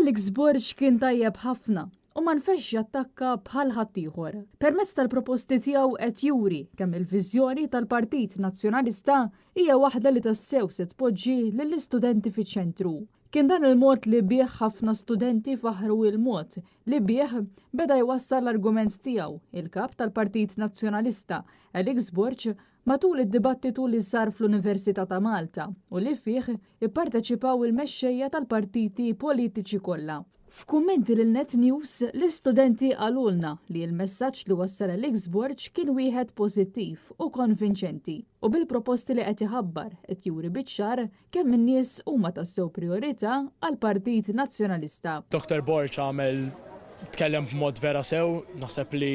Alex Borg kien tajjeb ħafna u ma nfexx jattakka bħal ħaddieħor. Permezz tal-proposti tiegħu qed juri kemm il-viżjoni tal-Partit Nazzjonalista hija waħda li tassew se tpoġġi lill-istudenti fiċ-ċentru. Kien dan il-mod li bih ħafna studenti faħru il-mod li bih beda jwassal l-argument tiegħu il-kap tal-Partit Nazzjonalista Alex Borg matul id-dibattitu li sar fl-Università ta' Malta u li fih ipparteċipaw il-mexxejja tal-partiti politiċi kollha. F'kummenti lil Net News, l-istudenti qalulna li l-messaġġ li wassal Alex Borg kien wieħed pożittiv u konvinċenti u bil-proposti li qed iħabbar qed juri biċ-ċar kemm in-nies huma tassew priorità għall-Partit Nazzjonalista. Dr. Borg tkellem b'mod vera sew, naħseb li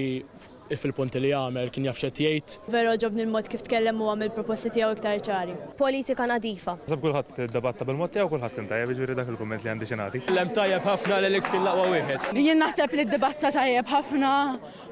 fil-punti li għamel kien jaf x'qed jgħid. Vera ġobni l-mod kif tkellem u għamil proposti tiegħu iktar ċari. Politika nadifa. Naħseb kulħadd iddebatta bil-mod tiegħu kulħadd kien tajjeb, jiġifieri dak il-kumment li għandi xi nagħti. Kellem tajjeb ħafna l-Alex kien l-aqwa wieħed. Jien naħseb li d-dibatta tajjeb ħafna,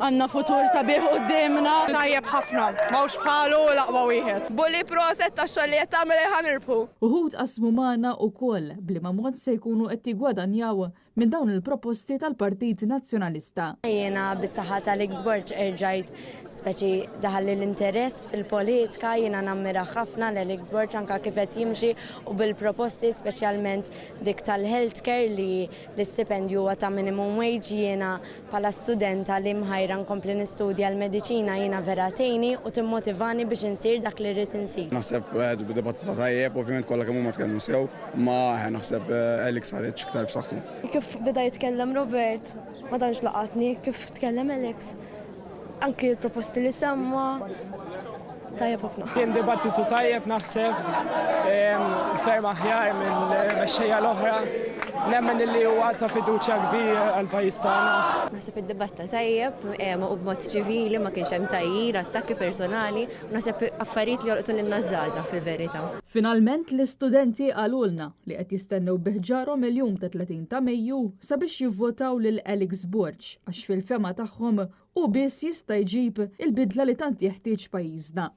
għandna futur sabiħ qudiemna. Tajjeb ħafna, mawx bħalu l-aqwa wieħed. Bulli proset tax-xogħol li qed tagħmel ħanirbħu. Uħud qasmu magħna wkoll bliema mod se jkunu qed jiggwadanjaw minn dawn il-proposti tal-Partit Nazzjonalista. Jiena bis-saħħa tal-Alex Borg erġajt speċi daħalli l-interess fil-politika, jiena nammira ħafna l-Alex Borg anke kif qed jimxi u bil-proposti speċjalment dik tal-healthcare li l-istipendju huwa ta' minimum wage. Jiena bħala studenta li mħajra nkompli nistudja l-mediċina jiena vera tgħinni u timmotivani biex insir dak li rrid insir. Naħseb bid-dibattita tajjeb, ovvjament kollha kemm huma tkellmu sew, ma naħseb Alex ħareġ iktar b'saħħtu. Kif beda jitkellem Robert, ma danx laqatni, kif tkellem Alex. Anki l-proposti li semma tajjeb ħafna. Kien dibattitu tajjeb naħseb ferm aħjar minn mexxejja l-oħra. Nemmen li huwa ta' fiduċja kbir għall-pajjiż tagħna. Naħseb id-dibatta tajjeb u b'mod ċivili ma kienx hemm tajjir, attakki personali, u naħseb affarijiet li jolqtu lin-nażżaża fil-verità. Finalment l-istudenti qalulna li qed jistennew biħġarhom il-jum ta' 30 ta' Mejju sabiex jivvotaw lil Alex Borg għax fil-fema tagħhom u biss jista' jġib il-bidla li tant jeħtieġ pajjiżna.